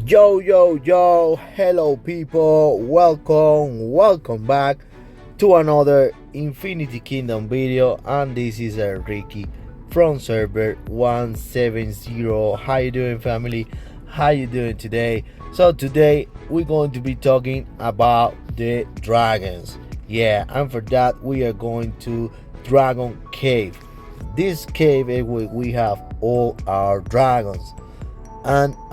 Yo, hello people, welcome back to another Infinity Kingdom video, and this is Ricky from server 170. How you doing, family? How you doing today? So today we're going to be talking about the dragons. Yeah, and for that we are going to Dragon Cave. This cave is where we have all our dragons, and uh,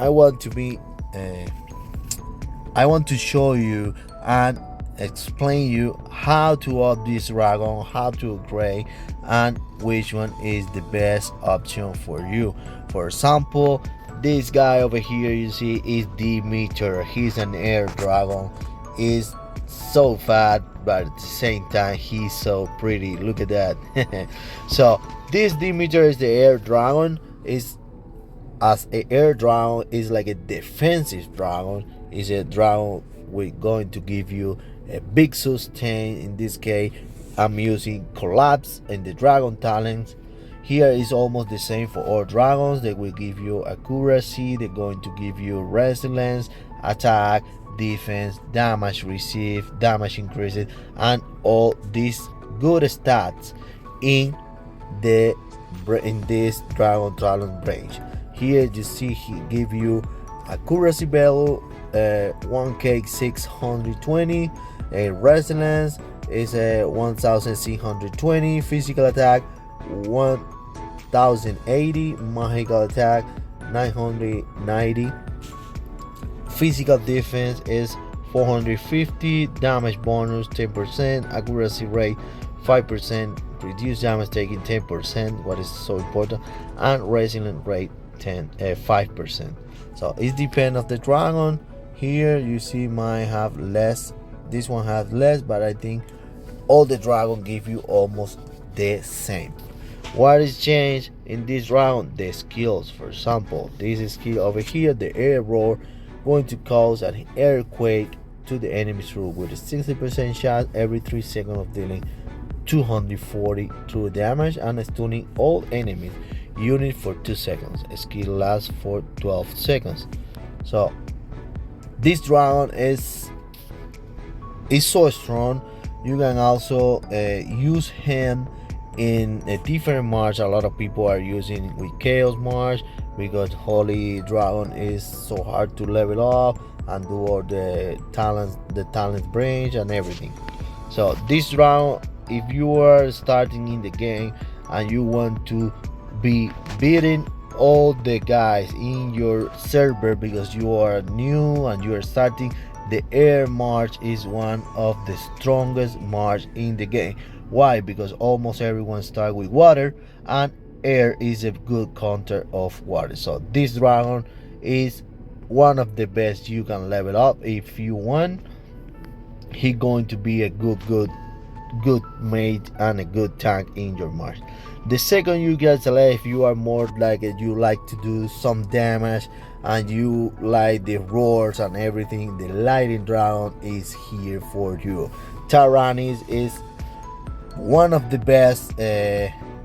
I want to show you and explain you how to up this dragon, how to upgrade, and which one is the best option for you. For example, this guy over here you see is Demeter. He's an air dragon. Is so fat, but at the same time he's so pretty. Look at that. So this Demeter is the air dragon. Is as a air dragon is like a defensive dragon. Is a dragon we're going to give you a big sustain. In this case I'm using collapse and the dragon talents. Here is almost the same for all dragons. They will give you accuracy, they're going to give you resilience, attack, defense, damage received, damage increases, and all these good stats in this dragon talent range. Here you see he give you accuracy value 1k 620, resilience is 1620, physical attack 1080, magical attack 990, physical defense is 450, damage bonus 10%, accuracy rate 5%, reduced damage taken 10%, what is so important, and resilient rate 5%. So it depends of the dragon. Here you see mine have less, this one has less, but I think all the dragon give you almost the same. What is changed in this round? The skills. For example, this skill over here, the air roar, going to cause an earthquake to the enemy's roof with a 60% shot every 3 seconds of dealing 240 true damage and stunning all enemies unit for 2 seconds. A skill lasts for 12 seconds. So this dragon is so strong. You can also use him in a different march. A lot of people are using with Chaos March because Holy Dragon is so hard to level up and do all the talent branch and everything. So this dragon, if you are starting in the game and you want to be beating all the guys in your server because you are new and you are starting, the air march is one of the strongest march in the game. Why? Because almost everyone start with water, and air is a good counter of water. So this dragon is one of the best you can level up if you want. He going to be a good mate and a good tank in your march. The second you get select, if you are more like you like to do some damage and you like the roars and everything, the lightning dragon is here for you. Tyrannis is one of the best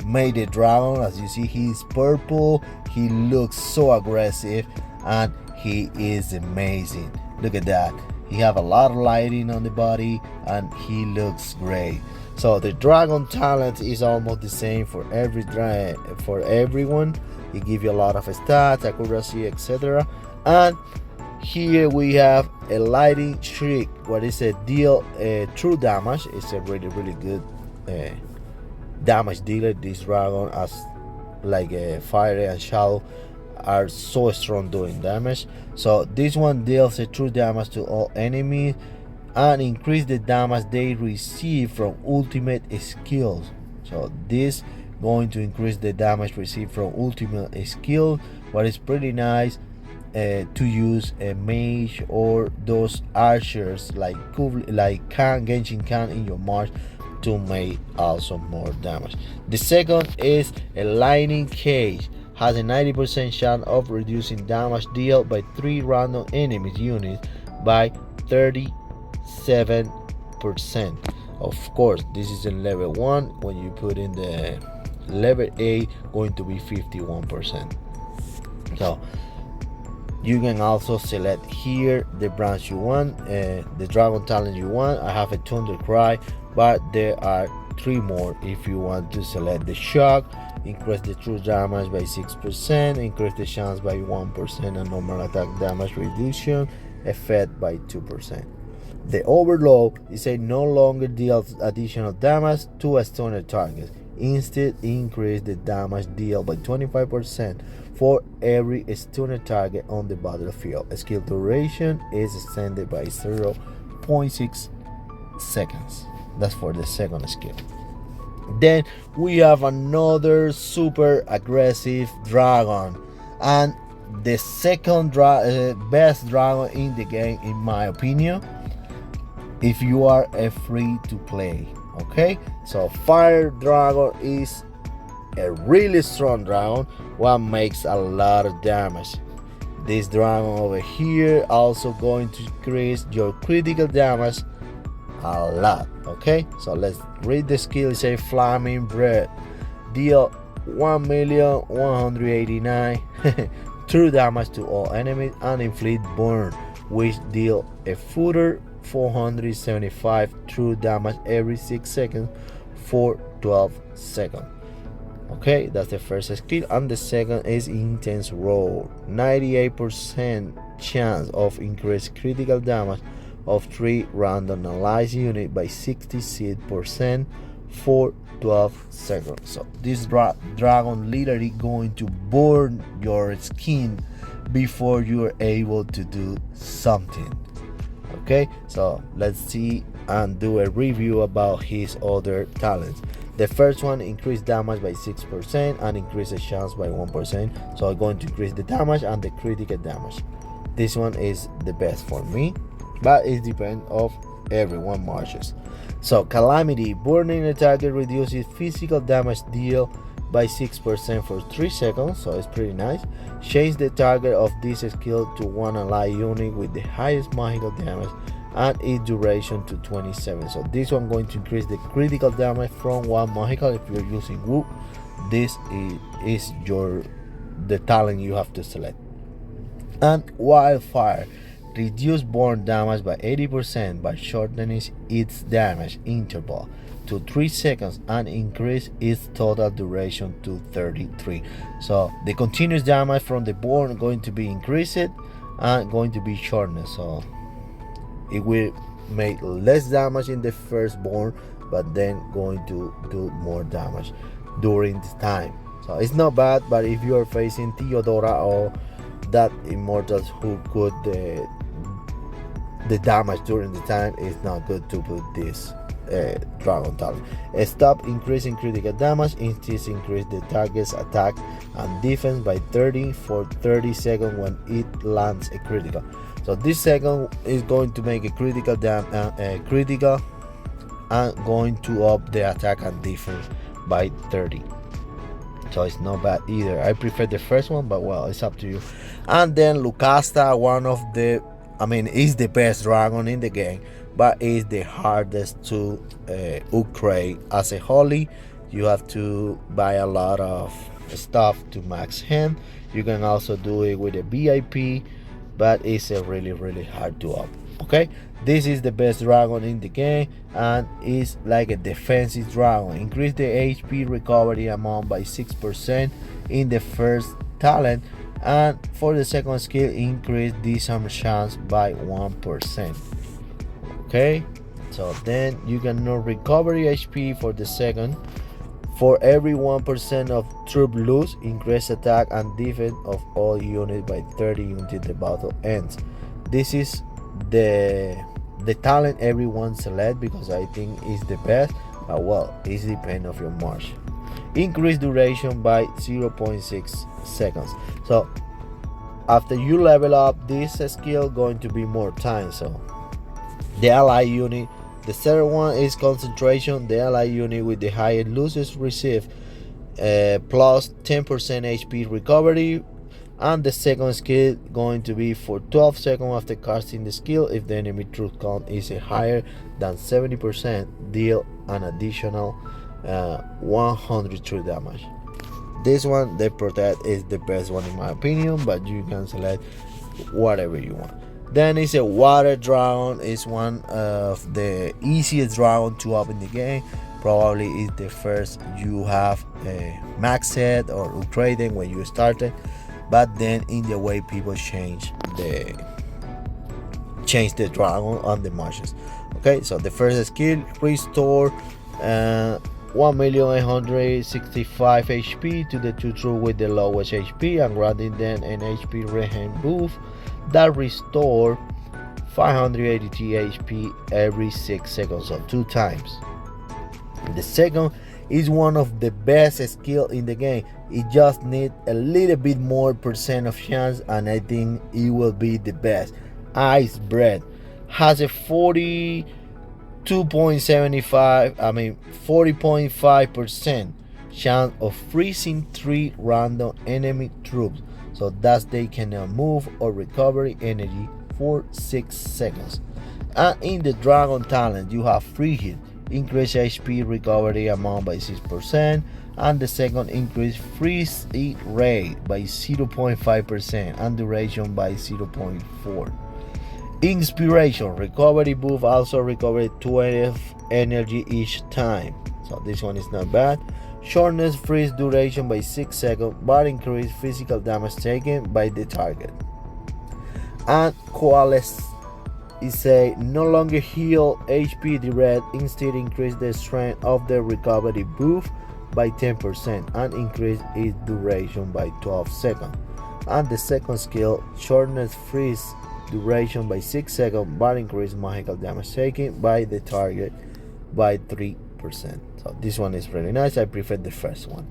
mated dragon. As you see, he's purple, he looks so aggressive, and he is amazing. Look at that, he have a lot of lighting on the body and he looks great. So the dragon talent is almost the same for everyone. He give you a lot of stats, accuracy, etc. And here we have a lightning shriek. What is a deal true damage? It's a really good damage dealer. This dragon, as like a fire and shadow, are so strong doing damage. So this one deals a true damage to all enemies and increase the damage they receive from ultimate skills. So this going to increase the damage received from ultimate skill, what is pretty nice to use a mage or those archers like Genshin Khan in your march to make also more damage. The second is a lightning cage. Has a 90% chance of reducing damage dealt by 3 random enemies units by 37%. Of course, this is in level 1. When you put in the level 8, going to be 51%. So You can also select here the branch you want, the dragon talent you want. I have a thunder cry, but there are 3 more. If you want to select the shock, increase the true damage by 6%, increase the chance by 1%, and normal attack damage reduction effect by 2%. The overload is a no longer deals additional damage to a stunner target. Instead, increase the damage dealt by 25% for every stunner target on the battlefield. Skill duration is extended by 0.6 seconds. That's for the second skill. Then we have another super aggressive dragon, and the second best dragon in the game, in my opinion, if you are a free to play. Okay, so fire dragon is a really strong dragon, what makes a lot of damage. This dragon over here also going to increase your critical damage a lot. Okay, so let's read the skill. It says flaming breath, deal 1,189 true damage to all enemies, and inflict burn, which deal a further 475 true damage every 6 seconds for 12 seconds. Okay, that's the first skill. And the second is intense roar, 98% chance of increased critical damage of 3 random allies unit by 66% for 12 seconds. So this dragon literally going to burn your skin before you're able to do something. Okay, so let's see and do a review about his other talents. The first one, increase damage by 6% and increase the chance by 1%. So I'm going to increase the damage and the critical damage. This one is the best for me, but it depends of everyone marches. So calamity, burning a target reduces physical damage deal by 6% for 3 seconds, so it's pretty nice. Change the target of this skill to one ally unit with the highest magical damage and its duration to 27. So this one going to increase the critical damage from 1 magical. If you're using Woo, this is the talent you have to select. And wildfire, reduce burn damage by 80% by shortening its damage interval to 3 seconds and increase its total duration to 33. So the continuous damage from the burn going to be increased and going to be shortened. So it will make less damage in the first burn, but then going to do more damage during this time. So it's not bad, but if you are facing Theodora or that immortals who could the damage during the time, it's not good to put this dragon talent. Stop increasing critical damage. Instead, increase the target's attack and defense by 30 for 30 seconds when it lands a critical. So this second is going to make a critical critical and going to up the attack and defense by 30. So it's not bad either. I prefer the first one, but well, it's up to you. And then Lucasta, one of the, is the best dragon in the game, but is the hardest to upgrade. As a holy, you have to buy a lot of stuff to max him. You can also do it with a VIP, but it's a really hard to up. Okay, this is the best dragon in the game and is like a defensive dragon. Increase the HP recovery amount by 6% in the first talent, and for the second skill, increase disarm chance by 1%. Okay, so then you can know recovery HP for the second. For every 1% of troop loss, increase attack and defense of all units by 30 until the battle ends. This is the talent everyone select because I think is the best, but well, it depends of your march. Increase duration by 0.6 seconds. So after you level up this skill, going to be more time. So the ally unit, the third one is concentration. The ally unit with the highest losses receive plus 10% HP recovery. And the second skill going to be for 12 seconds after casting the skill. If the enemy truth count is higher than 70%, deal an additional 100 true damage. This one, the protect, is the best one in my opinion, but you can select whatever you want. Then it's a water dragon. It's one of the easiest dragon to open the game. Probably is the first you have maxed or upgraded when you started, but then in the way people change the dragon on the matches. Okay, so the first skill, restore 1,865 HP to the two troops with the lowest HP, and granting them an HP regen buff that restore 580 HP every 6 seconds, so 2 times. The second is one of the best skills in the game. It just needs a little bit more percent of chance, and I think it will be the best. Ice Breath has a 40.5% chance of freezing 3 random enemy troops, so that they cannot move or recover energy for 6 seconds. And in the Dragon talent, you have free hit, increase HP recovery amount by 6%, and the second increase freeze hit rate by 0.5% and duration by 0.4. Inspiration recovery buff also recover 12 energy each time, so this one is not bad. Shortness freeze duration by 6 seconds, but increase physical damage taken by the target. And Coalesce is a no longer heal HP direct, instead increase the strength of the recovery buff by 10% and increase its duration by 12 seconds. And the second skill, shortness freeze duration by 6 seconds, but increase magical damage taken by the target by 3%. So this one is really nice. I prefer the first one.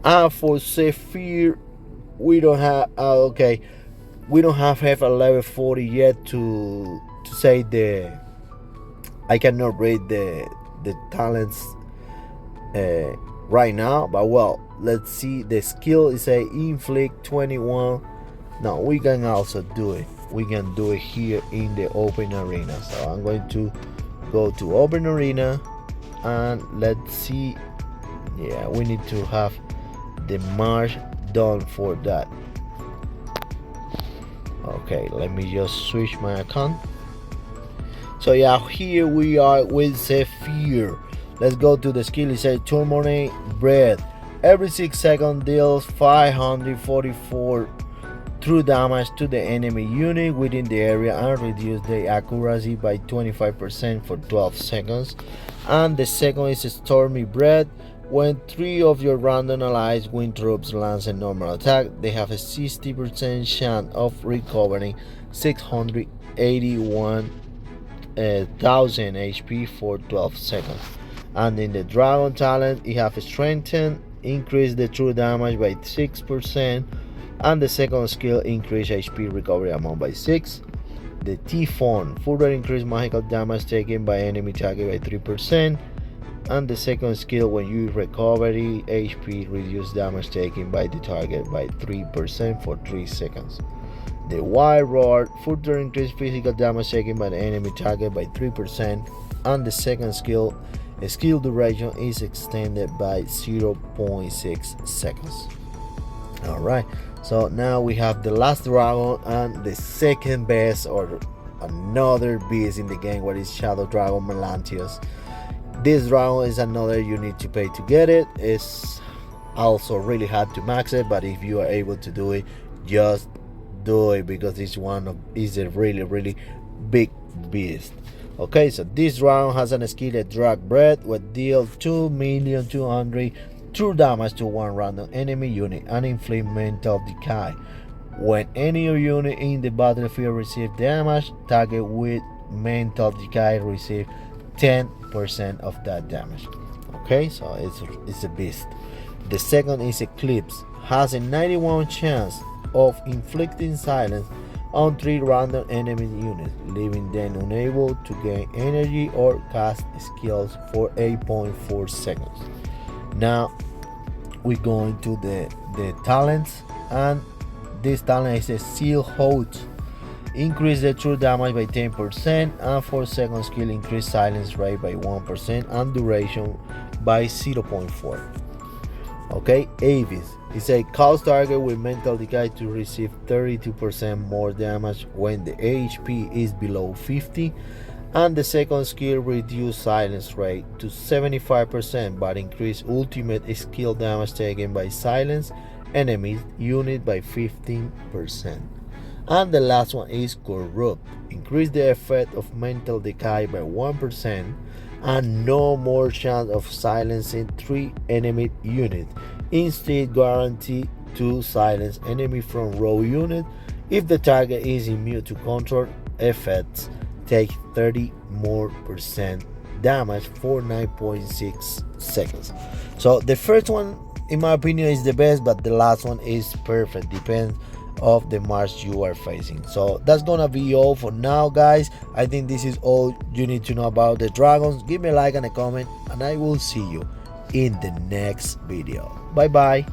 And for Zephyr, we don't have we don't have a level 40 yet to say the I cannot read the talents right now, but well, let's see. The skill is a inflict 21. Now we can also do it. We can do it here in the open arena. So I'm going to go to open arena, and let's see. Yeah, we need to have the march done for that. Okay, let me just switch my account. So yeah, here we are with Zephyr. Let's go to the skill. It says Turbonate Breath. Every 6 seconds deals 544 true damage to the enemy unit within the area and reduce the accuracy by 25% for 12 seconds. And the second is Stormy Breath. When 3 of your random allies wind troops lands a normal attack, they have a 60% chance of recovering 681,000 HP for 12 seconds. And in the Dragon talent, you have strengthened, increase the true damage by 6%, and the second skill, increase HP recovery amount by 6. The Typhon further increase magical damage taken by enemy target by 3, and the second skill, when you recover HP, reduce damage taken by the target by 3% for 3 seconds. The Wild Roar further increase physical damage taken by the enemy target by 3%, and the second skill duration is extended by 0.6 seconds. Alright, so now we have the last dragon and the second best, or another beast in the game, what is Shadow Dragon Melantius. This dragon is another you need to pay to get it. It's also really hard to max it, but if you are able to do it, just do it, because this one is a really big beast. Okay, so this dragon has an skill at Drag Breath, which deals 2,200,000 true damage to one random enemy unit and inflict mental decay. When any unit in the battlefield receives damage, target with mental decay receive 10% of that damage. Okay, so it's a beast. The second is Eclipse, has a 91 chance of inflicting silence on 3 random enemy units, leaving them unable to gain energy or cast skills for 8.4 seconds. Now we go into the talents, and this talent is a Seal Hold. Increase the true damage by 10%, and for second skill, increase silence rate by 1% and duration by 0.4. Okay, Avis. It's a cause target with mental decay to receive 32% more damage when the HP is below 50. And the second skill reduce silence rate to 75% but increase ultimate skill damage taken by silence enemies unit by 15%. And the last one is corrupt. Increase the effect of mental decay by 1% and no more chance of silencing 3 enemy units. Instead guarantee to silence enemy from raw unit if the target is immune to control effects. Take 30 more percent damage for 9.6 seconds. So the first one in my opinion is the best, but the last one is perfect, depends of the match you are facing. So that's gonna be all for now, guys. I think this is all you need to know about the dragons. Give me a like and a comment, and I will see you in the next video. Bye bye.